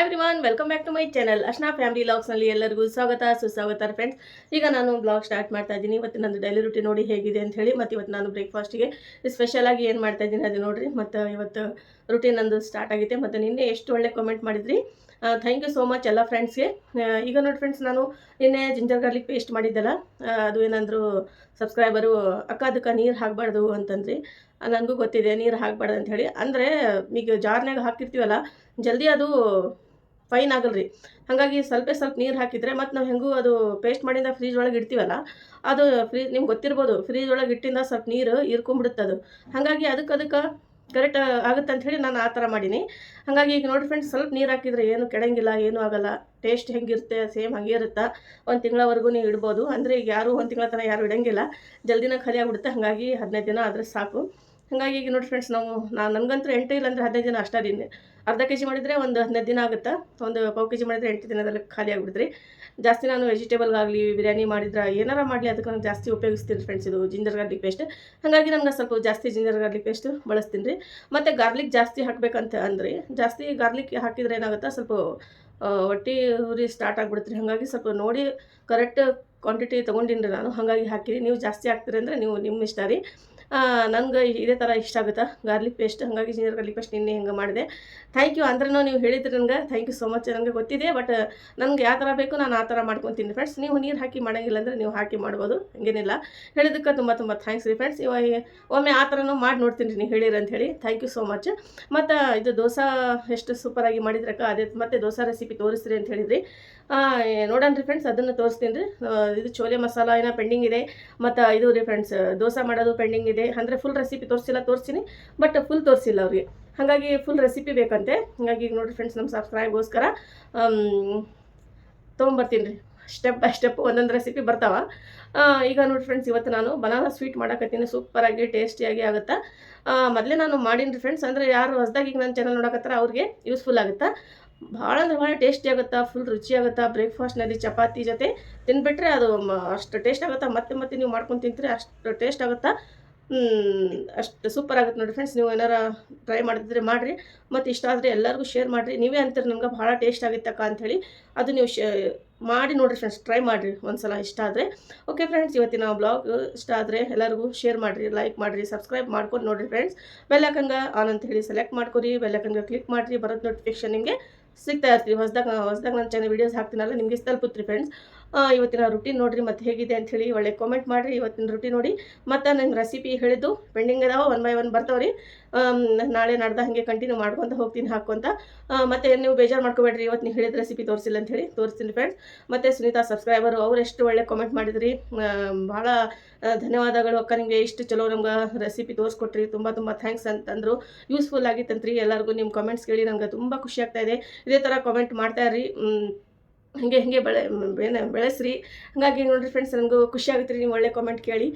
Hi everyone, welcome back to my channel Ashna family ಲಾಗ್ಸ್ನಲ್ಲಿ ಎಲ್ಲರಿಗೂ ಸ್ವಾಗತ ಸುಸ್ವಾಗತ ಫ್ರೆಂಡ್ಸ್. ಈಗ ನಾನು ಬ್ಲಾಗ್ ಸ್ಟಾರ್ಟ್ ಮಾಡ್ತಾ ಇದ್ದೀನಿ. ಇವತ್ತು ನಂದು ಡೈಲಿ ರೂಟೀನ್ ನೋಡಿ ಹೇಗಿದೆ ಅಂತ ಹೇಳಿ. ಮತ್ತು ಇವತ್ತು ನಾನು ಬ್ರೇಕ್ಫಾಸ್ಟಿಗೆ ಸ್ಪೆಷಲಾಗಿ ಏನು ಮಾಡ್ತಾ ಇದ್ದೀನಿ ಅದು ನೋಡಿರಿ. ಮತ್ತು ಇವತ್ತು ರೂಟೀನ್ ನಂದು ಸ್ಟಾರ್ಟ್ ಆಗಿದೆ. ಮತ್ತು ನಿನ್ನೆ ಎಷ್ಟು ಒಳ್ಳೆ ಕಾಮೆಂಟ್ ಮಾಡಿದ್ರಿ, ಥ್ಯಾಂಕ್ ಯು ಸೋ ಮಚ್ ಎಲ್ಲ ಫ್ರೆಂಡ್ಸ್ಗೆ. ಈಗ ನೋಡಿ ಫ್ರೆಂಡ್ಸ್, ನಾನು ನಿನ್ನೆ ಜಿಂಜರ್ ಗಾರ್ಲಿಕ್ ಪೇಸ್ಟ್ ಮಾಡಿದ್ದೆಲ್ಲ, ಅದು ಏನಂದ್ರು ಸಬ್ಸ್ಕ್ರೈಬರು ಅದಕ್ಕೆ ನೀರು ಹಾಕಬಾರ್ದು ಅಂತಂದ್ರಿ. ನನಗೂ ಗೊತ್ತಿದೆ ನೀರು ಹಾಕಬಾರ್ದು ಅಂಥೇಳಿ. ಅಂದರೆ ಈಗ ಜಾರ್ನಾಗ ಹಾಕಿರ್ತೀವಲ್ಲ, ಜಲ್ದಿ ಅದು ಫೈನ್ ಆಗಲ್ರಿ. ಹಾಗಾಗಿ ಸ್ವಲ್ಪ ನೀರು ಹಾಕಿದರೆ ಮತ್ತು ನಾವು ಹೆಂಗೂ ಅದು ಪೇಸ್ಟ್ ಮಾಡಿಂದ ಫ್ರೀಜ್ ಒಳಗೆ ಇಡ್ತೀವಲ್ಲ, ಅದು ನಿಮ್ಗೆ ಗೊತ್ತಿರ್ಬೋದು, ಫ್ರೀಜ್ ಒಳಗೆ ಇಟ್ಟಿಂದ ಸ್ವಲ್ಪ ನೀರು ಹೀರ್ಕೊಂಡ್ಬಿಡುತ್ತೆ ಅದು. ಹಾಗಾಗಿ ಅದಕ್ಕೆ ಕರೆಕ್ಟ್ ಆಗುತ್ತೆ ಅಂಥೇಳಿ ನಾನು ಆ ಥರ ಮಾಡೀನಿ. ಹಾಗಾಗಿ ಈಗ ನೋಡಿ ಫ್ರೆಂಡ್ಸ್, ಸ್ವಲ್ಪ ನೀರು ಹಾಕಿದರೆ ಏನು ಕೆಡಂಗಿಲ್ಲ, ಏನೂ ಆಗೋಲ್ಲ. ಟೇಸ್ಟ್ ಹೆಂಗಿರುತ್ತೆ ಸೇಮ್ ಹಾಗೆ ಇರುತ್ತೆ. ಒಂದು ತಿಂಗಳವರೆಗೂ ನೀವು ಇಡ್ಬೋದು. ಅಂದರೆ ಈಗ ಯಾರು ಒಂದು ತಿಂಗಳ ತನಕ ಯಾರು ಇಡೋಂಗಿಲ್ಲ, ಜಲ್ದಿನ ಖಾಲಿ ಆಗಿಬಿಡುತ್ತೆ. ಹಾಗಾಗಿ 15 ದಿನ ಆದರೆ ಸಾಕು. ಹಾಗಾಗಿ ಈಗ ನೋಡಿ ಫ್ರೆಂಡ್ಸ್, ನನಗಂತೂ 8 ಇಲ್ಲ ಅಂದರೆ 15 ದಿನ ಅಷ್ಟೇ ದಿನ. ಅರ್ಧ ಕೆ ಜಿ ಮಾಡಿದರೆ ಒಂದು 15 ದಿನ ಆಗುತ್ತೆ. ಒಂದು ಪಾವು ಕೆ ಜಿ ಮಾಡಿದರೆ 8 ದಿನದಲ್ಲಿ ಖಾಲಿ ಆಗಿಬಿಡ್ತೀರಿ. ಜಾಸ್ತಿ ನಾನು ವೆಜಿಟೇಬಲ್ಗಾಗಲಿ ಬಿರಿಯಾನಿ ಮಾಡಿದ್ರೆ ಏನಾರ ಮಾಡಲಿ ಅದಕ್ಕೆ ನಾನು ಜಾಸ್ತಿ ಉಪಯೋಗಿಸ್ತೀನಿ ಫ್ರೆಂಡ್ಸ್, ಇದು ಜಿಂಜರ್ ಗಾರ್ಲಿಕ್ ಪೇಸ್ಟ್. ಹಾಗಾಗಿ ನನಗೆ ಸ್ವಲ್ಪ ಜಾಸ್ತಿ ಜಿಂಜರ್ ಗಾರ್ಲಿಕ್ ಪೇಸ್ಟ್ ಬಳಸ್ತೀನಿ ರೀ. ಮತ್ತು ಗಾರ್ಲಿಕ್ ಜಾಸ್ತಿ ಹಾಕಬೇಕಂತ ಅಂದರೆ, ಜಾಸ್ತಿ ಗಾರ್ಲಿಕ್ ಹಾಕಿದರೆ ಏನಾಗುತ್ತೆ, ಸ್ವಲ್ಪ ಹೊಟ್ಟೆ ಉರಿ ಸ್ಟಾರ್ಟ್ ಆಗಿಬಿಡ್ತೀರಿ. ಹಾಗಾಗಿ ಸ್ವಲ್ಪ ನೋಡಿ ಕರೆಕ್ಟ್ ಕ್ವಾಂಟಿಟಿ ತೊಗೊಂಡಿನಿ ರೀ ನಾನು. ಹಾಗಾಗಿ ಹಾಕಿರಿ. ನೀವು ಜಾಸ್ತಿ ಹಾಕ್ತೀರಿ ಅಂದರೆ ನೀವು ನಿಮ್ಮ ಇಷ್ಟ ರೀ. ನನಗೆ ಇದೇ ಥರ ಇಷ್ಟ ಆಗುತ್ತೆ ಗಾರ್ಲಿಕ್ ಪೇಸ್ಟ್. ಹಾಗಾಗಿ ಜಿಂಜರ್ ಗಾರ್ಲಿಕ್ ಪೇಸ್ಟ್ ನಿನ್ನೆ ಹಿಂಗೆ ಮಾಡಿದೆ. Thank you. ಅಂದ್ರೂ ನೀವು ಹೇಳಿದ್ರಿ ನನಗೆ, ಥ್ಯಾಂಕ್ ಯು ಸೋ ಮಚ್. ನನಗೆ ಗೊತ್ತಿದೆ, ಬಟ್ ನನಗೆ ಯಾವ ಥರ ಬೇಕು ನಾನು ಆ ಥರ ಮಾಡ್ಕೊತೀನಿ ಫ್ರೆಂಡ್ಸ್. ನೀವು ನೀರು ಹಾಕಿ ಮಾಡೋಂಗಿಲ್ಲ ಅಂದರೆ ನೀವು ಹಾಕಿ ಮಾಡ್ಬೋದು, ಹಂಗೇನಿಲ್ಲ. ಹೇಳಿದ್ದಕ್ಕೆ ತುಂಬ ಥ್ಯಾಂಕ್ಸ್ ರೀ ಫ್ರೆಂಡ್ಸ್. ಇವಾಗ ಒಮ್ಮೆ ಆ ಥರನೂ ಮಾಡಿ ನೋಡ್ತೀನಿ ರೀ ನೀವು ಹೇಳಿರಿ ಅಂಥೇಳಿ. Thank you so much. ಮತ್ತು ಇದು ದೋಸೆ ಎಷ್ಟು ಸೂಪರಾಗಿ ಮಾಡಿದ್ರಕ್ಕ, ಅದೇ ಮತ್ತೆ ದೋಸೆ ರೆಸಿಪಿ ತೋರಿಸ್ರಿ ಅಂತ ಹೇಳಿದ್ರಿ. ನೋಡೋಣ ರೀ ಫ್ರೆಂಡ್ಸ್, ಅದನ್ನು ತೋರಿಸ್ತೀನಿ ರೀ. ಇದು ಚೋಲೆ ಮಸಾಲ ಏನೋ ಪೆಂಡಿಂಗ್ ಇದೆ. ಮತ್ತು ಇದು ರೀ ಫ್ರೆಂಡ್ಸ್, ದೋಸೆ ಮಾಡೋದು ಪೆಂಡಿಂಗ್ ಇದೆ. ಅಂದರೆ ಫುಲ್ ರೆಸಿಪಿ ತೋರಿಸ್ತೀನಿ, ಬಟ್ ಫುಲ್ ತೋರಿಸಿಲ್ಲ ಅವ್ರಿಗೆ. ಹಾಗಾಗಿ ಫುಲ್ ರೆಸಿಪಿ ಬೇಕಂತೆ. ಹಾಗಾಗಿ ಈಗ ನೋಡಿರಿ ಫ್ರೆಂಡ್ಸ್, ನಮ್ಮ ಸಬ್ಸ್ಕ್ರೈಬ್ಗೋಸ್ಕರ ತೊಗೊಂಬರ್ತೀನಿ ರೀ. ಸ್ಟೆಪ್ ಬೈ ಸ್ಟೆಪ್ ಒಂದೊಂದು ರೆಸಿಪಿ ಬರ್ತಾವೆ. ಈಗ ನೋಡಿ ಫ್ರೆಂಡ್ಸ್, ಇವತ್ತು ನಾನು ಬನಾನಾ ಸ್ವೀಟ್ ಮಾಡಕತ್ತೀನಿ. ಸೂಪರಾಗಿ ಟೇಸ್ಟಿಯಾಗಿ ಆಗುತ್ತೆ. ಮೊದಲೇ ನಾನು ಮಾಡೀನಿ ರೀ ಫ್ರೆಂಡ್ಸ್. ಅಂದರೆ ಯಾರು ಹೊಸದಾಗಿ ಈಗ ನನ್ನ ಚಾನಲ್ ನೋಡಕತ್ತಾರ ಅವ್ರಿಗೆ ಯೂಸ್ಫುಲ್ ಆಗುತ್ತೆ. ಭಾಳ ಅಂದರೆ ಭಾಳ ಟೇಸ್ಟಿ ಆಗುತ್ತೆ, ಫುಲ್ ರುಚಿ ಆಗುತ್ತೆ. ಬ್ರೇಕ್ಫಾಸ್ಟ್ನಲ್ಲಿ ಚಪಾತಿ ಜೊತೆ ತಿಂದುಬಿಟ್ರೆ ಅದು ಅಷ್ಟು ಟೇಸ್ಟ್ ಆಗುತ್ತೆ. ಮತ್ತೆ ನೀವು ಮಾಡ್ಕೊಂಡು ತಿಂತೀರಿ, ಅಷ್ಟು ಟೇಸ್ಟ್ ಆಗುತ್ತೆ. ಅಷ್ಟು ಸೂಪರ್ ಆಗುತ್ತೆ ನೋಡಿ ಫ್ರೆಂಡ್ಸ್. ನೀವು ಏನಾರ ಟ್ರೈ ಮಾಡಿದ್ರೆ ಮಾಡಿರಿ. ಮತ್ತು ಇಷ್ಟ ಆದರೆ ಎಲ್ಲರಿಗೂ ಶೇರ್ ಮಾಡಿರಿ. ನೀವೇ ಅಂತೀರಿ ನನಗೆ ಭಾಳ ಟೇಸ್ಟ್ ಆಗಿತ್ತಕ್ಕ ಅಂಥೇಳಿ. ಅದು ನೀವು ಮಾಡಿ ನೋಡಿರಿ ಫ್ರೆಂಡ್ಸ್, ಟ್ರೈ ಮಾಡಿರಿ ಒಂದ್ಸಲ ಇಷ್ಟ ಆದರೆ. ಓಕೆ ಫ್ರೆಂಡ್ಸ್, ಇವತ್ತಿನ ಬ್ಲಾಗ್ ಇಷ್ಟ ಆದರೆ ಎಲ್ಲರಿಗೂ ಶೇರ್ ಮಾಡಿರಿ, ಲೈಕ್ ಮಾಡಿರಿ, ಸಬ್ಸ್ಕ್ರೈಬ್ ಮಾಡ್ಕೊಂಡು ನೋಡಿರಿ ಫ್ರೆಂಡ್ಸ್. ಬೆಲ್ಲೈಕನ್ಗೆ ಆನ್ ಅಂತ ಹೇಳಿ ಸೆಲೆಕ್ಟ್ ಮಾಡ್ಕೊರಿ. ಬೆಲ್ಲೈಕನ್ಗೆ ಕ್ಲಿಕ್ ಮಾಡಿರಿ, ಬರೋದು ನೋಟಿಫಿಕೇಶನ್ ನಿಮಗೆ ಸಿಗ್ತಾ ಇರ್ತೀವಿ. ಹೊಸದಾಗ ನನ್ನ ಚಾನಲ್ ವೀಡಿಯೋಸ್ ಹಾಕ್ತೀನಲ್ಲ, ನಿಮಗೆ ತಲುಪುತ್ರಿ ಫ್ರೆಂಡ್ಸ್. ಇವತ್ತಿನ ರುಟೀನ್ ನೋಡಿರಿ ಮತ್ತು ಹೇಗಿದೆ ಅಂಥೇಳಿ ಒಳ್ಳೆ ಕಾಮೆಂಟ್ ಮಾಡಿರಿ. ಇವತ್ತಿನ ರುಟೀನ್ ನೋಡಿ. ಮತ್ತು ನನ್ನ ರೆಸಿಪಿ ಹೇಳಿದ್ದು ಪೆಂಡಿಂಗ್ ಅದಾವೆ, 1 by 1 ಬರ್ತಾವೆ ರೀ. ನಾಳೆ ನಾಡ್ದು ಹಾಗೆ ಕಂಟಿನ್ಯೂ ಮಾಡ್ಕೊತ ಹೋಗ್ತೀನಿ ಹಾಕ್ಕೊಂತ. ಮತ್ತು ನೀವು ಬೇಜಾರು ಮಾಡ್ಕೋಬೇಡ್ರಿ, ಇವತ್ತು ನೀವು ಹೇಳಿದ ರೆಸಿಪಿ ತೋರಿಸಿಲ್ಲ ಅಂಥೇಳಿ. ತೋರಿಸ್ತೀನಿ ಫ್ರೆಂಡ್ಸ್. ಮತ್ತು ಸುನೀತಾ ಸಬ್ಸ್ಕ್ರೈಬರು ಅವ್ರು ಎಷ್ಟು ಒಳ್ಳೆ ಕಾಮೆಂಟ್ ಮಾಡಿದ್ರಿ. ಭಾಳ ಧನ್ಯವಾದಗಳು ಅಕ್ಕ, ನಿಮಗೆ ಇಷ್ಟು ಚಲೋ ನಮ್ಗೆ ರೆಸಿಪಿ ತೋರಿಸ್ಕೊಟ್ರಿ. ತುಂಬ ಥ್ಯಾಂಕ್ಸ್ ಅಂತಂದರು. ಯೂಸ್ಫುಲ್ ಆಗಿತ್ತಂತ್ರಿ ಎಲ್ಲರಿಗೂ. ನಿಮ್ಮ ಕಾಮೆಂಟ್ಸ್ ಕೇಳಿ ನನಗೆ ತುಂಬ ಖುಷಿ ಆಗ್ತಾಯಿದೆ. ಇದೇ ಥರ ಕಾಮೆಂಟ್ ಮಾಡ್ತಾಯಿರ್ರಿ. ಹಿಂಗೆ ಬೆಳೆಸ್ರಿ. ಹಾಗಾಗಿ ನೋಡಿರಿ ಫ್ರೆಂಡ್ಸ್, ನನಗೂ ಖುಷಿ ಆಗುತ್ತೆ ರೀ ನೀವು ಒಳ್ಳೆ ಕಾಮೆಂಟ್ ಕೇಳಿ.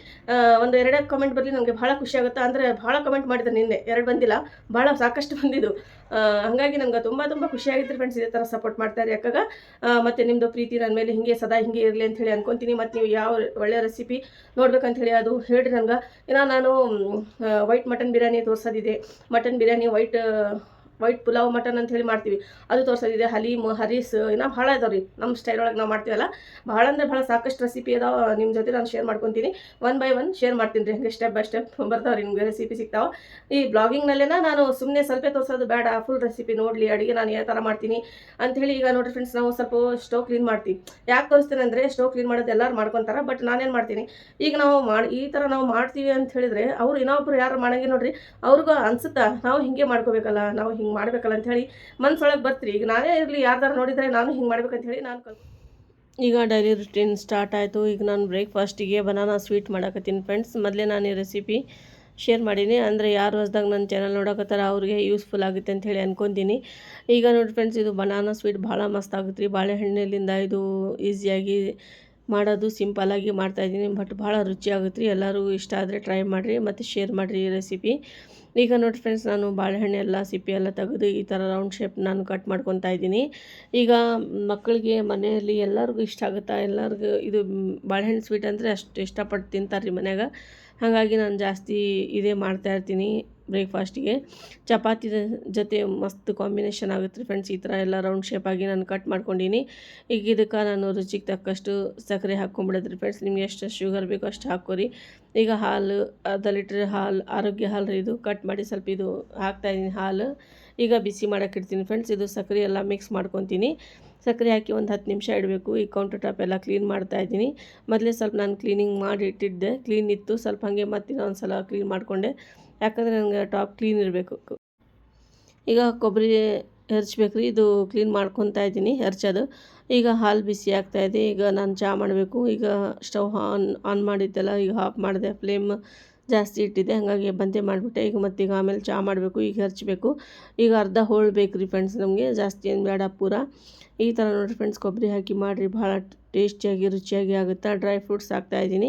1-2 ಕಾಮೆಂಟ್ ಬರಲಿ ನನಗೆ ಭಾಳ ಖುಷಿ ಆಗುತ್ತೆ. ಅಂದರೆ ಭಾಳ ಕಾಮೆಂಟ್ ಮಾಡಿದ್ರೆ ನಿನ್ನೆ 2 ಬಂದಿಲ್ಲ, ಭಾಳ ಸಾಕಷ್ಟು ಬಂದಿದ್ದು. ಹಾಗಾಗಿ ನನಗೆ ತುಂಬ ಖುಷಿ ಆಗಿತ್ತು ಫ್ರೆಂಡ್ಸ್. ಇದೇ ಥರ ಸಪೋರ್ಟ್ ಮಾಡ್ತಾಯಿರಿ ಅಕ್ಕಾಗ. ಮತ್ತು ನಿಮ್ಮದು ಪ್ರೀತಿ ನನ್ನ ಮೇಲೆ ಹಿಂಗೆ ಸದಾ ಇರಲಿ ಅಂಥೇಳಿ ಅನ್ಕೊತೀನಿ. ಮತ್ತು ನೀವು ಯಾವ ಒಳ್ಳೆಯ ರೆಸಿಪಿ ನೋಡ್ಬೇಕಂಥೇಳಿ ಅದು ಹೇಳಿರಿ ನನಗೆ. ನಾನು ವೈಟ್ ಮಟನ್ ಬಿರಿಯಾನಿ ತೋರಿಸೋದಿದೆ. Mutton biryani white pulao mutton ಅಂತ ಹೇಳಿ ಮಾಡ್ತೀವಿ, ಅದು ತೋರಿಸೋದಿದೆ. ಹಲೀಮ್, ಹರೀಸ್ ಇನ್ನೂ ಭಾಳ ಇದಾವೆ ರೀ ನಮ್ಮ ಸ್ಟೈಲ್ ಒಳಗೆ ನಾವು ಮಾಡ್ತೀವಲ್ಲ. ಭಾಳ ಅಂದರೆ ಭಾಳ ಸಾಕಷ್ಟು ರೆಸಿಪಿ ಇದಾವೆ. ನಿಮ್ಮ ಜೊತೆ ನಾನು ಶೇರ್ ಮಾಡ್ಕೊತೀನಿ. 1 by 1 ಶೇರ್ ಮಾಡ್ತೀನಿ ರೀ. ಹಾಗೆ ಸ್ಟೆಪ್ ಬೈ ಸ್ಟೆಪ್ ಬರ್ತಾವೆ ರೀ, ನಿಮಗೆ ರೆಸಿಪಿ ಸಿಗ್ತಾವೆ. ಈ ಬ್ಲಾಗಿಂಗ್ನಲ್ಲೇ ನಾನು ಸುಮ್ಮನೆ ಸ್ವಲ್ಪ ತೋರಿಸೋದು ಬೇಡ, ಫುಲ್ ರೆಸಿಪಿ ನೋಡಲಿ, ಅಡುಗೆ ನಾನು ಯಾವ ಥರ ಮಾಡ್ತೀನಿ ಅಂಥೇಳಿ. ಈಗ ನೋಡಿರಿ ಫ್ರೆಂಡ್ಸ್, ನಾವು ಸ್ವಲ್ಪ ಸ್ಟವ್ ಕ್ಲೀನ್ ಮಾಡ್ತೀವಿ. ಯಾಕೆ ತೋರಿಸ್ತೀನಿ ಅಂದರೆ, ಸ್ಟವ್ ಕ್ಲೀನ್ ಮಾಡೋದು ಎಲ್ಲರೂ ಮಾಡ್ಕೊತಾರೆ, ಬಟ್ ನಾನೇನು ಮಾಡ್ತೀನಿ, ಈಗ ನಾವು ಈ ಥರ ನಾವು ಮಾಡ್ತೀವಿ ಅಂತ ಹೇಳಿದರೆ ಅವ್ರು ಇನ್ನೊಬ್ರು ಯಾರು ಮಾಡೋಂಗಿಲ್ಲ ನೋಡಿರಿ, ಅವ್ರಿಗೂ ಅನ್ಸುತ್ತಾ ನಾವು ಹಿಂಗೆ ಮಾಡ್ಕೋಬೇಕಲ್ಲ, ನಾವು ಹಿಂಗೆ ಮಾಡ್ಬೇಕಲ್ಲ ಅಂಥೇಳಿ ಮನ್ಸೊಳಗೆ ಬರ್ತೀರಿ. ಈಗ ನಾನೇ ಇರಲಿ ಯಾರ್ದಾರು ನೋಡಿದರೆ ನಾನು ಹಿಂಗೆ ಮಾಡ್ಬೇಕಂತ ಹೇಳಿ ನಾನು ಈಗ ಡೈಲಿ ರುಟೀನ್ ಸ್ಟಾರ್ಟ್ ಆಯಿತು. ಈಗ ನಾನು ಬ್ರೇಕ್ಫಾಸ್ಟಿಗೆ ಬನಾನಾ ಸ್ವೀಟ್ ಮಾಡಕತ್ತೀನಿ ಫ್ರೆಂಡ್ಸ್. ಮೊದಲೇ ನಾನು ಈ ರೆಸಿಪಿ ಶೇರ್ ಮಾಡೀನಿ. ಅಂದರೆ ಯಾರು ಹೊಸದಾಗ ನನ್ನ ಚಾನಲ್ ನೋಡಕತ್ತಾರ ಅವ್ರಿಗೆ ಯೂಸ್ಫುಲ್ ಆಗುತ್ತೆ ಅಂಥೇಳಿ ಅನ್ಕೊತೀನಿ. ಈಗ ನೋಡಿ ಫ್ರೆಂಡ್ಸ್, ಇದು ಬನಾನಾ ಸ್ವೀಟ್ ಭಾಳ ಮಸ್ತ್ ಆಗುತ್ತೆ ರೀ. ಬಾಳೆಹಣ್ಣಿನಿಂದ ಇದು ಈಸಿಯಾಗಿ ಮಾಡೋದು, ಸಿಂಪಲ್ಲಾಗಿ ಮಾಡ್ತಾಯಿದ್ದೀನಿ, ಬಟ್ ಭಾಳ ರುಚಿ ಆಗುತ್ತೆ ರೀ. ಎಲ್ಲರೂ ಇಷ್ಟ ಆದರೆ ಟ್ರೈ ಮಾಡಿರಿ ಮತ್ತು ಶೇರ್ ಮಾಡಿರಿ ಈ ರೆಸಿಪಿ. ಈಗ ನೋಡಿ ಫ್ರೆಂಡ್ಸ್, ನಾನು ಬಾಳೆಹಣ್ಣೆಲ್ಲ ಸಿಪ್ಪೆ ಎಲ್ಲ ತೆಗೆದು ಈ ಥರ ರೌಂಡ್ ಶೇಪ್ ನಾನು ಕಟ್ ಮಾಡ್ಕೊತಾ ಇದ್ದೀನಿ. ಈಗ ಮಕ್ಕಳಿಗೆ ಮನೆಯಲ್ಲಿ ಎಲ್ಲರಿಗೂ ಇಷ್ಟ ಆಗುತ್ತಾ, ಎಲ್ಲರಿಗೂ ಇದು ಬಾಳೆಹಣ್ಣು ಸ್ವೀಟ್ ಅಂದರೆ ಅಷ್ಟು ಇಷ್ಟಪಟ್ಟು ತಿಂತಾರೆ ರೀ ಮನ್ಯಾಗ. ಹಾಗಾಗಿ ನಾನು ಜಾಸ್ತಿ ಇದೇ ಮಾಡ್ತಾಯಿರ್ತೀನಿ ಬ್ರೇಕ್ಫಾಸ್ಟಿಗೆ. ಚಪಾತಿ ಜೊತೆ ಮಸ್ತ್ ಕಾಂಬಿನೇಷನ್ ಆಗುತ್ತೆ ರೀ ಫ್ರೆಂಡ್ಸ್. ಈ ಥರ ಎಲ್ಲ ರೌಂಡ್ ಶೇಪಾಗಿ ನಾನು ಕಟ್ ಮಾಡ್ಕೊಂಡೀನಿ. ಈಗ ಇದಕ್ಕೆ ನಾನು ರುಚಿಗೆ ತಕ್ಕಷ್ಟು ಸಕ್ಕರೆ ಹಾಕ್ಕೊಂಬಿಡೋದ್ರಿ ಫ್ರೆಂಡ್ಸ್. ನಿಮ್ಗೆ ಎಷ್ಟು ಶುಗರ್ ಬೇಕೋ ಅಷ್ಟು ಹಾಕ್ಕೊರಿ. ಈಗ ಹಾಲು ಅರ್ಧ ಲೀಟ್ರ್ ಹಾಲು, ಆರೋಗ್ಯ ಹಾಲು ರೀ ಇದು. ಕಟ್ ಮಾಡಿ ಸ್ವಲ್ಪ ಇದು ಹಾಕ್ತಾಯಿದ್ದೀನಿ ಹಾಲು. ಈಗ ಬಿಸಿ ಮಾಡೋಕೆ ಇಡ್ತೀನಿ ಫ್ರೆಂಡ್ಸ್. ಇದು ಸಕ್ಕರೆ ಎಲ್ಲ ಮಿಕ್ಸ್ ಮಾಡ್ಕೊತೀನಿ. ಸಕ್ಕರೆ ಹಾಕಿ ಒಂದು 10 ನಿಮಿಷ ಇಡಬೇಕು. ಈ ಕೌಂಟರ್ ಟಾಪ್ ಎಲ್ಲ ಕ್ಲೀನ್ ಮಾಡ್ತಾಯಿದ್ದೀನಿ. ಮೊದಲೇ ಸ್ವಲ್ಪ ನಾನು ಕ್ಲೀನಿಂಗ್ ಮಾಡಿ ಇಟ್ಟಿದ್ದೆ, ಕ್ಲೀನ್ ಇತ್ತು. ಸ್ವಲ್ಪ ಹಾಗೆ ಮತ್ತೆ ಇನ್ನೊಂದು ಸಲ ಕ್ಲೀನ್ ಮಾಡಿಕೊಂಡೆ, ಯಾಕಂದರೆ ನನಗೆ ಟಾಪ್ ಕ್ಲೀನ್ ಇರಬೇಕು. ಈಗ ಕೊಬ್ಬರಿ ಹೆರ್ಚ್ಬೇಕು ರೀ, ಇದು ಕ್ಲೀನ್ ಮಾಡ್ಕೊತಾ ಇದ್ದೀನಿ ಹೆರ್ಚೋದು. ಈಗ ಹಾಲು ಬಿಸಿ ಆಗ್ತಾಯಿದೆ. ಈಗ ನಾನು ಚಹಾ ಮಾಡಬೇಕು. ಈಗ ಸ್ಟವ್ ಆನ್ ಮಾಡಿದ್ದೆಲ್ಲ ಈಗ ಆಫ್ ಮಾಡಿದೆ, ಫ್ಲೇಮ್ ಜಾಸ್ತಿ ಇಟ್ಟಿದ್ದೆ, ಹಾಗಾಗಿ ಬಂದೆ ಮಾಡಿಬಿಟ್ಟೆ. ಈಗ ಆಮೇಲೆ ಚಹಾ ಮಾಡಬೇಕು. ಈಗ ಹೆರ್ಚಬೇಕು. ಈಗ ಅರ್ಧ ಹೋಳು ಬೇಕು ರೀ ಫ್ರೆಂಡ್ಸ್, ನಮಗೆ ಜಾಸ್ತಿ ಏನು ಬೇಡ ಪೂರ. ಈ ಥರ ನೋಡಿರಿ ಫ್ರೆಂಡ್ಸ್, ಕೊಬ್ಬರಿ ಹಾಕಿ ಮಾಡಿರಿ, ಭಾಳ ಟೇಸ್ಟಿಯಾಗಿ ರುಚಿಯಾಗಿ ಆಗುತ್ತೆ. ಡ್ರೈ ಫ್ರೂಟ್ಸ್ ಹಾಕ್ತಾಯಿದ್ದೀನಿ.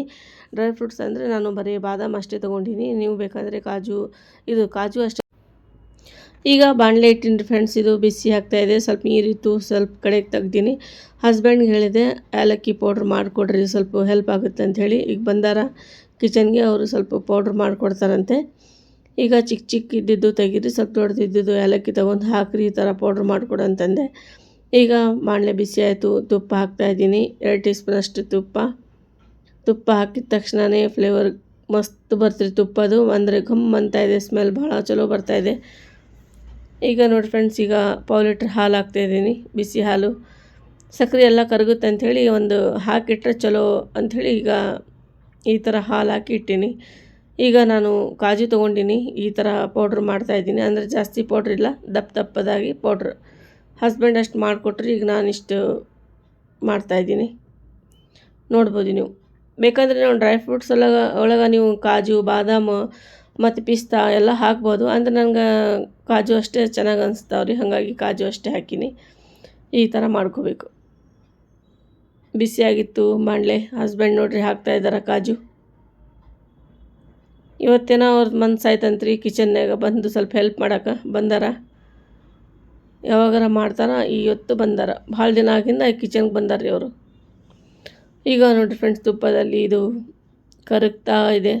ಡ್ರೈ ಫ್ರೂಟ್ಸ್ ಅಂದರೆ ನಾನು ಬರೀ ಬಾದಾಮ್ ಅಷ್ಟೇ ತೊಗೊಂಡಿನಿ, ನೀವು ಬೇಕಾದರೆ ಕಾಜು ಅಷ್ಟೇ. ಈಗ ಬಾಣಲೆ ಇಟ್ಟಿನಿ ಫ್ರೆಂಡ್ಸ್, ಇದು ಬಿಸಿ ಆಗ್ತಾಯಿದೆ. ಸ್ವಲ್ಪ ನೀರಿತ್ತು, ಸ್ವಲ್ಪ ಕಡೆಗೆ ತೆಗ್ದೀನಿ. ಹಸ್ಬೆಂಡ್ಗೆ ಹೇಳಿದೆ ಏಲಕ್ಕಿ ಪೌಡ್ರ್ ಮಾಡಿಕೊಡ್ರಿ, ಸ್ವಲ್ಪ ಹೆಲ್ಪ್ ಆಗುತ್ತೆ ಅಂಥೇಳಿ. ಈಗ ಬಂದಾರ ಕಿಚನ್ಗೆ, ಅವರು ಸ್ವಲ್ಪ ಪೌಡ್ರ್ ಮಾಡಿಕೊಡ್ತಾರಂತೆ. ಈಗ ಚಿಕ್ಕ ಇದ್ದಿದ್ದು ತೆಗೀರಿ, ಸ್ವಲ್ಪ ದೊಡ್ಡದಿದ್ದು ಏಲಕ್ಕಿ ತೊಗೊಂಡು ಹಾಕಿರಿ, ಈ ಥರ ಪೌಡ್ರ್ ಮಾಡಿಕೊಡು ಅಂತಂದೆ. ಈಗ ಬಾಣಲೆ ಬಿಸಿ ಆಯಿತು, ತುಪ್ಪ ಹಾಕ್ತಾಯಿದ್ದೀನಿ. 2 ಟೀ ಸ್ಪೂನಷ್ಟು ತುಪ್ಪ ಹಾಕಿದ ತಕ್ಷಣವೇ ಫ್ಲೇವರ್ ಮಸ್ತ್ ಬರ್ತೀರಿ ತುಪ್ಪದು. ಅಂದರೆ ಘಮ್ ಅಂತ ಇದೆ, ಸ್ಮೆಲ್ ಭಾಳ ಚಲೋ ಬರ್ತಾಯಿದೆ. ಈಗ ನೋಡಿ ಫ್ರೆಂಡ್ಸ್, ಈಗ 1/2 ಲೀಟ್ರ್ ಹಾಲು ಹಾಕ್ತಾಯಿದ್ದೀನಿ, ಬಿಸಿ ಹಾಲು. ಸಕ್ಕರೆ ಎಲ್ಲ ಕರಗುತ್ತೆ ಅಂಥೇಳಿ ಒಂದು ಹಾಕಿಟ್ರೆ ಚಲೋ ಅಂಥೇಳಿ ಈಗ ಈ ಥರ ಹಾಲು ಹಾಕಿ ಇಟ್ಟೀನಿ. ಈಗ ನಾನು ಕಾಜು ತೊಗೊಂಡಿನಿ, ಈ ಥರ ಪೌಡ್ರ್ ಮಾಡ್ತಾಯಿದ್ದೀನಿ. ಅಂದರೆ ಜಾಸ್ತಿ ಪೌಡ್ರ್ ಇಲ್ಲ, ದಪ್ಪದಾಗಿ ಪೌಡ್ರ್. ಹಸ್ಬೆಂಡ್ ಅಷ್ಟು ಮಾಡಿಕೊಟ್ರಿ, ಈಗ ನಾನಿಷ್ಟು ಮಾಡ್ತಾಯಿದ್ದೀನಿ. ನೋಡ್ಬೋದು ನೀವು. ಬೇಕಂದರೆ ನಾವು ಡ್ರೈ ಫ್ರೂಟ್ಸ್ ಒಳಗೆ ನೀವು ಕಾಜು, ಬಾದಾಮ್ ಮತ್ತು ಪಿಸ್ತಾ ಎಲ್ಲ ಹಾಕ್ಬೋದು. ಅಂದರೆ ನಂಗೆ ಕಾಜು ಅಷ್ಟೇ ಚೆನ್ನಾಗಿ ಅನಿಸ್ತಾವ್ರಿ, ಹಾಗಾಗಿ ಕಾಜು ಅಷ್ಟೇ ಹಾಕೀನಿ. ಈ ಥರ ಮಾಡ್ಕೋಬೇಕು. ಬಿಸಿಯಾಗಿತ್ತು ಬಾಣಲೆ. ಹಸ್ಬೆಂಡ್ ನೋಡ್ರಿ ಹಾಕ್ತಾಯಿದ್ದಾರೆ ಕಾಜು. ಇವತ್ತೇನೋ ಅವ್ರದ್ದು ಮನ್ಸಾಯ್ತಂತ್ರಿ, ಕಿಚನ್ಯಾಗ ಬಂದು ಸ್ವಲ್ಪ ಹೆಲ್ಪ್ ಮಾಡೋಕೆ ಬಂದಾರ. ಯಾವಾಗಾರ ಮಾಡ್ತಾರ, ಇವತ್ತು ಬಂದಾರ. ಭಾಳ ದಿನ ಆಗಿಂದ ಕಿಚನ್ಗೆ ಬಂದಾರ ರೀ ಅವರು. ಈಗ ನೋಡಿರಿ ಫ್ರೆಂಡ್ಸ್, ತುಪ್ಪದಲ್ಲಿ ಇದು ಕರಗ್ತಾ ಇದೆ.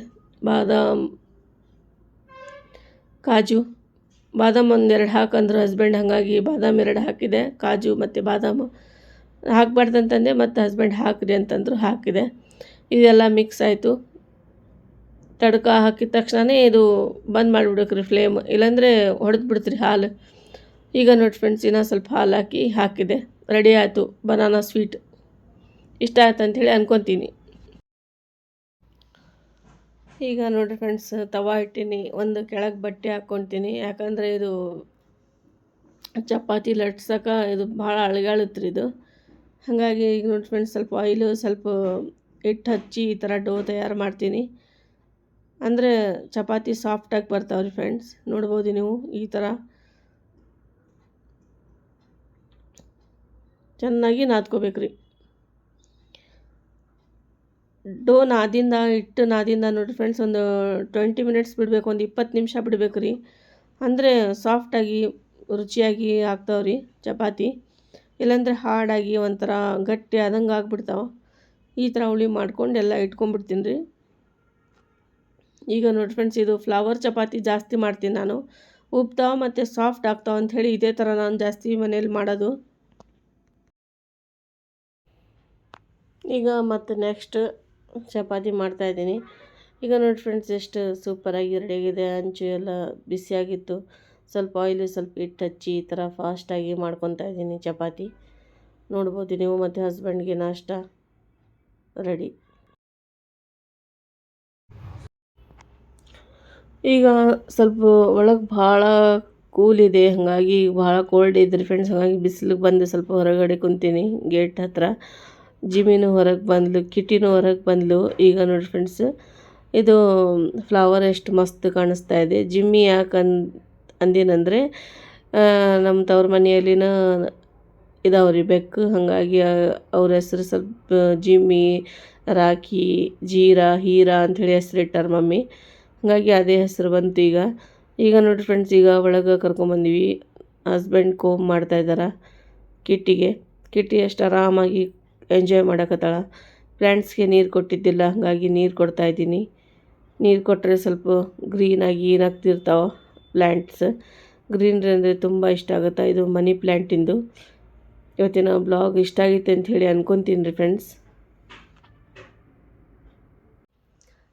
ಕಾಜು ಬಾದಾಮ್ 1-2 ಹಾಕಂದ್ರು ಹಸ್ಬೆಂಡ್, ಹಾಗಾಗಿ ಬಾದಾಮ್ 2 ಹಾಕಿದೆ. ಕಾಜು ಮತ್ತು ಬಾದಾಮು ಹಾಕಬಾರ್ದಂತಂದೆ, ಮತ್ತು ಹಸ್ಬೆಂಡ್ ಹಾಕಿರಿ ಅಂತಂದರು, ಹಾಕಿದೆ. ಇದೆಲ್ಲ ಮಿಕ್ಸ್ ಆಯಿತು. ತಡ್ಕ ಹಾಕಿದ ತಕ್ಷಣವೇ ಇದು ಬಂದ್ ಮಾಡಿಬಿಡ್ಬೇಕ್ರಿ ಫ್ಲೇಮ್, ಇಲ್ಲಾಂದರೆ ಹೊಡೆದು ಬಿಡ್ತೀರಿ ಹಾಲು. ಈಗ ನೋಡಿ ಫ್ರೆಂಡ್ಸ್, ಇನ್ನೂ ಸ್ವಲ್ಪ ಹಾಲು ಹಾಕಿದೆ. ರೆಡಿ ಆಯಿತು ಬನಾನಾ ಸ್ವೀಟ್. ಇಷ್ಟ ಆಯ್ತು ಅಂಥೇಳಿ ಅನ್ಕೊತೀನಿ. ಈಗ ನೋಡಿರಿ ಫ್ರೆಂಡ್ಸ್, ತವಾ ಇಟ್ಟೀನಿ. ಒಂದು ಕೆಳಗೆ ಬಟ್ಟೆ ಹಾಕ್ಕೊತೀನಿ, ಯಾಕಂದರೆ ಇದು ಚಪಾತಿ ಲಟ್ಸಕ್ಕೆ ಇದು ಭಾಳ ಅಳಗಾಳುತ್ತೆ ರೀ ಇದು. ಹಾಗಾಗಿ ಈಗ ನೋಡಿ ಫ್ರೆಂಡ್ಸ್, ಸ್ವಲ್ಪ ಆಯಿಲು, ಸ್ವಲ್ಪ ಹಿಟ್ಟು ಹಚ್ಚಿ ಈ ಥರ ಡೋ ತಯಾರು ಮಾಡ್ತೀನಿ. ಅಂದರೆ ಚಪಾತಿ ಸಾಫ್ಟಾಗಿ ಬರ್ತಾವ್ರಿ ಫ್ರೆಂಡ್ಸ್. ನೋಡ್ಬೋದು ನೀವು, ಈ ಥರ ಚೆನ್ನಾಗಿ ನಾದ್ಕೋಬೇಕ್ರಿ. ಹಿಟ್ಟು ನಾದಿಂದ ನೋಡಿರಿ ಫ್ರೆಂಡ್ಸ್, ಒಂದು 20 ಮಿನಿಟ್ಸ್ ಬಿಡಬೇಕು, ಒಂದು 20 ನಿಮಿಷ ಬಿಡಬೇಕು ರೀ. ಅಂದರೆ ಸಾಫ್ಟಾಗಿ ರುಚಿಯಾಗಿ ಆಗ್ತಾವ್ರಿ ಚಪಾತಿ. ಇಲ್ಲಾಂದರೆ ಹಾರ್ಡಾಗಿ ಒಂಥರ ಗಟ್ಟಿ ಆದಂಗೆ ಆಗ್ಬಿಡ್ತಾವೆ. ಈ ಥರ ಹುಳಿ ಮಾಡ್ಕೊಂಡು ಎಲ್ಲ ಇಟ್ಕೊಂಡ್ಬಿಡ್ತೀನಿ ರೀ. ಈಗ ನೋಡಿ ಫ್ರೆಂಡ್ಸ್, ಇದು ಫ್ಲವರ್ ಚಪಾತಿ ಜಾಸ್ತಿ ಮಾಡ್ತೀನಿ ನಾನು. ಉಬ್ತಾವೆ ಮತ್ತು ಸಾಫ್ಟ್ ಆಗ್ತಾವೆ ಅಂಥೇಳಿ ಇದೇ ಥರ ನಾನು ಜಾಸ್ತಿ ಮನೇಲಿ ಮಾಡೋದು. ಈಗ ಮತ್ತು ನೆಕ್ಸ್ಟ್ ಚಪಾತಿ ಮಾಡ್ತಾಯಿದ್ದೀನಿ. ಈಗ ನೋಡಿ ಫ್ರೆಂಡ್ಸ್, ಎಷ್ಟು ಸೂಪರಾಗಿ ರೆಡಿಯಾಗಿದೆ. ಅಂಚು ಎಲ್ಲ ಬಿಸಿಯಾಗಿತ್ತು. ಸ್ವಲ್ಪ ಆಯಿಲು, ಸ್ವಲ್ಪ ಹಿಟ್ಟು ಹಚ್ಚಿ ಈ ಥರ ಫಾಸ್ಟಾಗಿ ಮಾಡ್ಕೊತಾ ಇದ್ದೀನಿ ಚಪಾತಿ. ನೋಡ್ಬೋದು ನೀವು. ಮತ್ತು ಹಸ್ಬೆಂಡ್ಗೆ ನಾಷ್ಟ ರೆಡಿ. ಈಗ ಸ್ವಲ್ಪ ಒಳಗೆ ಭಾಳ ಕೂಲಿದೆ, ಹಾಗಾಗಿ ಭಾಳ ಕೋಲ್ಡ್ ಇದ್ರಿ ಫ್ರೆಂಡ್ಸ್. ಹಾಗಾಗಿ ಬಿಸಿಲಿಗೆ ಬಂದು ಸ್ವಲ್ಪ ಹೊರಗಡೆ ಕುಂತೀನಿ ಗೇಟ್ ಹತ್ರ. ಜಿಮಿನೂ ಹೊರಗೆ ಬಂದ್ಲು, ಕಿಟಿನೂ ಹೊರಗೆ ಬಂದ್ಲು. ಈಗ ನೋಡಿ ಫ್ರೆಂಡ್ಸ್, ಇದು ಫ್ಲವರ್ ಎಷ್ಟು ಮಸ್ತ್ ಕಾಣಿಸ್ತಾ ಇದೆ. ಜಿಮ್ಮಿ ಯಾಕೆ ಅಂದಿನಂದರೆ, ನಮ್ಮ ತವ್ರ ಮನೆಯಲ್ಲಿನ ಇದಾವ್ರಿ ಬೆಕ್ಕು, ಹಾಗಾಗಿ ಅವ್ರ ಹೆಸ್ರು ಸ್ವಲ್ಪ ಜಿಮ್ಮಿ, ರಾಖಿ, ಜೀರಾ, ಹೀರಾ ಅಂಥೇಳಿ ಹೆಸರಿಟ್ಟಾರ ಮಮ್ಮಿ. ಹಾಗಾಗಿ ಅದೇ ಹೆಸರು ಬಂತು. ಈಗ ನೋಡಿ ಫ್ರೆಂಡ್ಸ್, ಈಗ ಒಳಗೆ ಕರ್ಕೊಂಬಂದ್ವಿ. ಹಸ್ಬೆಂಡ್ ಕೋಮ್ ಮಾಡ್ತಾಯಿದ್ದಾರೆ ಕಿಟ್ಟಿ ಎಷ್ಟು ಆರಾಮಾಗಿ ಎಂಜಾಯ್ ಮಾಡಕತ್ತಾಳ. ಪ್ಲ್ಯಾಂಟ್ಸ್ಗೆ ನೀರು ಕೊಟ್ಟಿದ್ದಿಲ್ಲ, ಹಾಗಾಗಿ ನೀರು ಕೊಡ್ತಾಯಿದ್ದೀನಿ. ನೀರು ಕೊಟ್ಟರೆ ಸ್ವಲ್ಪ ಗ್ರೀನಾಗಿ ಏನಾಗ್ತಿರ್ತಾವೆ ಪ್ಲ್ಯಾಂಟ್ಸ್. ಗ್ರೀನ್ರಿ ಅಂದರೆ ತುಂಬ ಇಷ್ಟ ಆಗುತ್ತೆ. ಇದು ಮನಿ ಪ್ಲ್ಯಾಂಟಿಂದು. ಇವತ್ತಿನ ಬ್ಲಾಗ್ ಇಷ್ಟ ಆಗೈತೆ ಅಂತ ಹೇಳಿ ಅನ್ಕೊತೀನಿ ರೀ ಫ್ರೆಂಡ್ಸ್.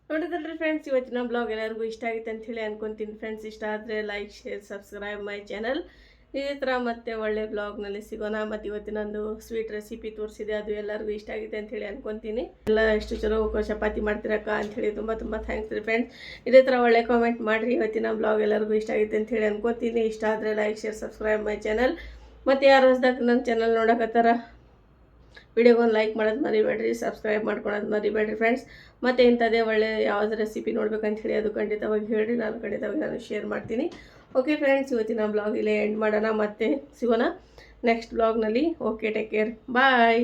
ನೋಡಿದ್ರಲ್ರಿ ಫ್ರೆಂಡ್ಸ್, ಇವತ್ತಿನ ಬ್ಲಾಗ್ ಎಲ್ಲರಿಗೂ ಇಷ್ಟ ಆಗೈತೆ ಅಂತ ಹೇಳಿ ಅನ್ಕೊತೀನಿ ಫ್ರೆಂಡ್ಸ್. ಇಷ್ಟ ಆದರೆ like, share, subscribe my channel. ಇದೇ ಥರ ಮತ್ತೆ ಒಳ್ಳೆ ಬ್ಲಾಗ್ನಲ್ಲಿ ಸಿಗೋಣ. ಮತ್ತು ಇವತ್ತಿನೊಂದು ಸ್ವೀಟ್ ರೆಸಿಪಿ ತೋರಿಸಿದೆ, ಅದು ಎಲ್ಲರಿಗೂ ಇಷ್ಟ ಆಗಿದೆ ಅಂತ ಹೇಳಿ ಅನ್ಕೊತೀನಿ. ಎಲ್ಲ ಎಷ್ಟು ಚಲೋ ಚಪಾತಿ ಮಾಡ್ತಿರಕ್ಕ ಅಂಥೇಳಿ ತುಂಬ ತುಂಬ ಥ್ಯಾಂಕ್ಸ್ ರೀ ಫ್ರೆಂಡ್ಸ್. ಇದೇ ಥರ ಒಳ್ಳೆ ಕಾಮೆಂಟ್ ಮಾಡಿರಿ. ಇವತ್ತಿನ ಬ್ಲಾಗ್ ಎಲ್ಲರಿಗೂ ಇಷ್ಟ ಆಗಿದೆ ಅಂತ ಹೇಳಿ ಅನ್ಕೊತೀನಿ. ಇಷ್ಟ ಆದರೆ like, share, subscribe my channel. ಮತ್ತು ಯಾರು ಹೊಸದಾಗಿ ನನ್ನ ಚಾನಲ್ ನೋಡಕತ್ತಾರ ವಿಡಿಯೋಗೊಂದು ಲೈಕ್ ಮಾಡೋದು ಮರಿಬೇಡ್ರಿ, ಸಬ್ಸ್ಕ್ರೈಬ್ ಮಾಡ್ಕೊಳೋದು ಮರಿಬೇಡ್ರಿ ಫ್ರೆಂಡ್ಸ್. ಮತ್ತು ಇಂಥದ್ದೇ ಒಳ್ಳೆ ಯಾವ್ದು ರೆಸಿಪಿ ನೋಡ್ಬೇಕಂತ ಹೇಳಿ ಅದು ಖಂಡಿತವಾಗಿ ಹೇಳಿರಿ, ನಾನು ಶೇರ್ ಮಾಡ್ತೀನಿ. ಓಕೆ ಫ್ರೆಂಡ್ಸ್, ಇವತ್ತಿನ ಬ್ಲಾಗ್ ಇಲ್ಲೇ ಎಂಡ್ ಮಾಡೋಣ. ಮತ್ತೆ ಸಿಗೋಣ ನೆಕ್ಸ್ಟ್ ಬ್ಲಾಗ್ನಲ್ಲಿ. ಓಕೆ, ಟೇಕ್ ಕೇರ್, ಬಾಯ್.